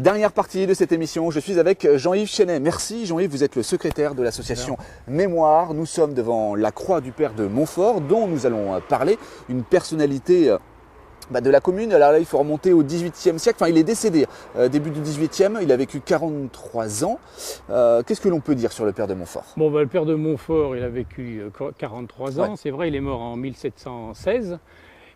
Dernière partie de cette émission, je suis avec Jean-Yves Chenet. Merci Jean-Yves, vous êtes le secrétaire de l'association Mémoire. Nous sommes devant la croix du Père de Montfort dont nous allons parler. Une personnalité de la commune. Alors là, il faut remonter au XVIIIe siècle. Enfin, il est décédé début du XVIIIe. Il a vécu 43 ans. Qu'est-ce que l'on peut dire sur le Père de Montfort? Le Père de Montfort, il a vécu 43 ans. Ouais. C'est vrai, il est mort en 1716.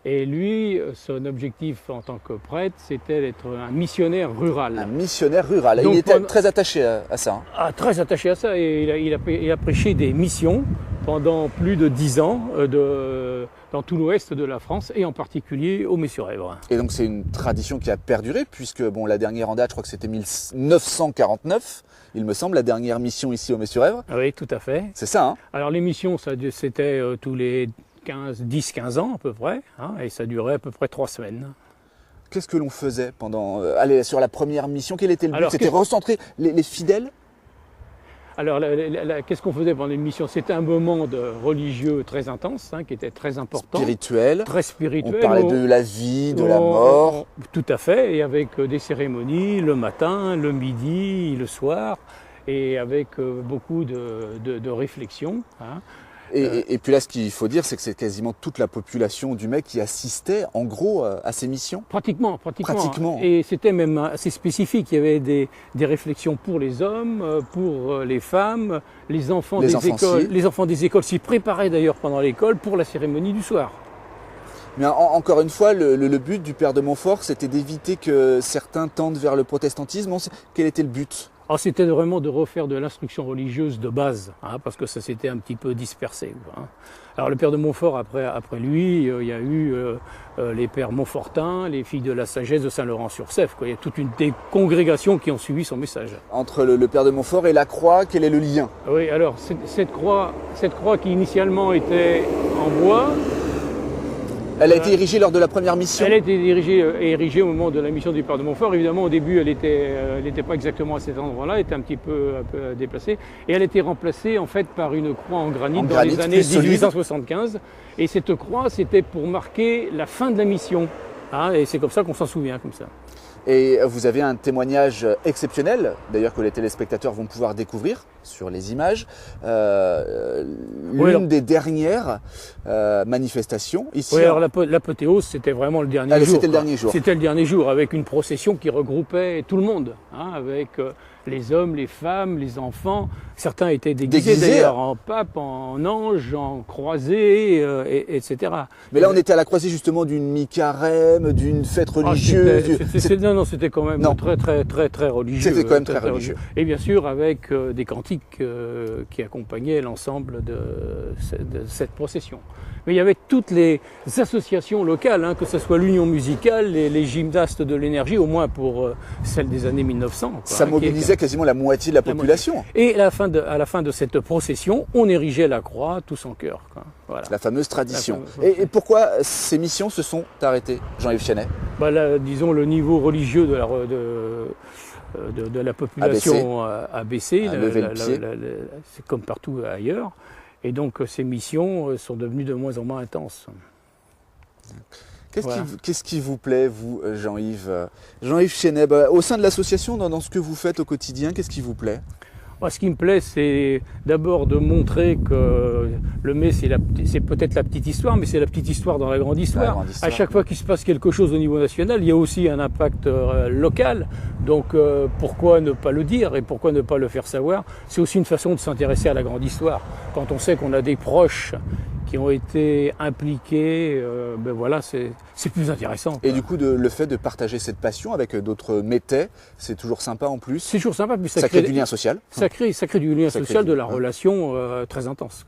Et lui, son objectif en tant que prêtre, c'était d'être un missionnaire rural. Un missionnaire rural. Donc, il était très attaché à ça. Très attaché à ça. Et il a prêché des missions pendant plus de 10 ans dans tout l'ouest de la France et en particulier au Mets-sur-Èvre. Et donc c'est une tradition qui a perduré puisque la dernière en date, je crois que c'était 1949, il me semble, la dernière mission ici au Mets-sur-Èvre. Oui, tout à fait. C'est ça, hein? Alors les missions, c'était tous les 10-15 ans à peu près, et ça durait à peu près 3 semaines. Qu'est-ce que l'on faisait pendant sur la première mission? Quel était le but? Alors, C'était recentrer les fidèles? Alors, qu'est-ce qu'on faisait pendant une mission? C'était un moment religieux très intense, qui était très important. Spirituel. Très spirituel. On parlait de la vie, de la mort. Tout à fait, et avec des cérémonies le matin, le midi, le soir, et avec beaucoup de réflexions. Et puis là, ce qu'il faut dire, c'est que c'est quasiment toute la population du Mets qui assistait, en gros, à ces missions. Pratiquement. Et c'était même assez spécifique. Il y avait des réflexions pour les hommes, pour les femmes, les enfants des écoles. Les enfants des écoles s'y préparaient d'ailleurs pendant l'école pour la cérémonie du soir. Mais encore une fois, le but du Père de Montfort, c'était d'éviter que certains tendent vers le protestantisme. Quel était le but? C'était vraiment de refaire de l'instruction religieuse de base, parce que ça s'était un petit peu dispersé. Alors le Père de Montfort, après lui, il y a eu les Pères Montfortins, les Filles de la Sagesse de Saint-Laurent-sur-Sèvre. Il y a toute des congrégations qui ont suivi son message. Entre le Père de Montfort et la croix, quel est le lien? Oui, alors cette croix qui initialement était en bois, elle a été érigée lors de la première mission? Elle a été érigée au moment de la mission du Père de Montfort. Évidemment, au début, elle n'était pas exactement à cet endroit-là, elle était un peu déplacée. Et elle a été remplacée en fait par une croix en granit dans les années 1875. Et cette croix, c'était pour marquer la fin de la mission. Et c'est comme ça qu'on s'en souvient, comme ça. Et vous avez un témoignage exceptionnel, d'ailleurs que les téléspectateurs vont pouvoir découvrir sur les images. L'une des dernières manifestations ici. Oui, alors l'apothéose, c'était vraiment le dernier jour. C'était le dernier jour. C'était le dernier jour, avec une procession qui regroupait tout le monde, avec les hommes, les femmes, les enfants. Certains étaient déguisés d'ailleurs en pape, en ange, en croisé, etc. Mais là, on était à la croisée justement d'une mi-carême, d'une fête religieuse. Non, c'était quand même très religieux. C'était quand même très religieux. Et bien sûr, avec des cantiques qui accompagnaient l'ensemble de cette procession. Mais il y avait toutes les associations locales, que ce soit l'Union musicale, les gymnastes de l'énergie, au moins pour celle des années 1900. Ça mobilisait quasiment la moitié de la population. Et à la fin de cette procession, on érigeait la croix tous en chœur. Voilà. La fameuse tradition. Et pourquoi ces missions se sont arrêtées, Jean-Yves Chenet? Disons, le niveau religieux de la population a baissé. C'est comme partout ailleurs. Et donc ces missions sont devenues de moins en moins intenses. Qu'est-ce qui vous plaît, vous, Jean-Yves Chenet, au sein de l'association, dans ce que vous faites au quotidien, qu'est-ce qui vous plaît? Ce qui me plaît, c'est d'abord de montrer que le Mets, c'est peut-être la petite histoire, mais c'est la petite histoire dans la grande histoire. À chaque fois qu'il se passe quelque chose au niveau national, il y a aussi un impact local. Donc pourquoi ne pas le dire et pourquoi ne pas le faire savoir? C'est aussi une façon de s'intéresser à la grande histoire. Quand on sait qu'on a des proches qui ont été impliqués, c'est plus intéressant. Et du coup, le fait de partager cette passion avec d'autres métais, c'est toujours sympa en plus. C'est toujours sympa, puis ça crée du lien social. Ça crée du lien social, de la relation très intense.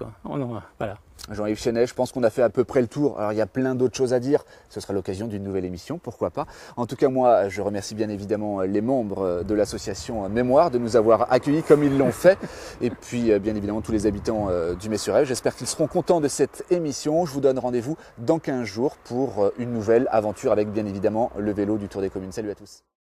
Voilà. Jean-Yves Chenet, je pense qu'on a fait à peu près le tour. Alors il y a plein d'autres choses à dire, ce sera l'occasion d'une nouvelle émission, pourquoi pas. En tout cas moi, je remercie bien évidemment les membres de l'association Mémoire de nous avoir accueillis comme ils l'ont fait. Et puis bien évidemment tous les habitants du Mets-sur-Èvre. J'espère qu'ils seront contents de cette émission. Je vous donne rendez-vous dans 15 jours pour une nouvelle aventure avec bien évidemment le vélo du Tour des Communes. Salut à tous.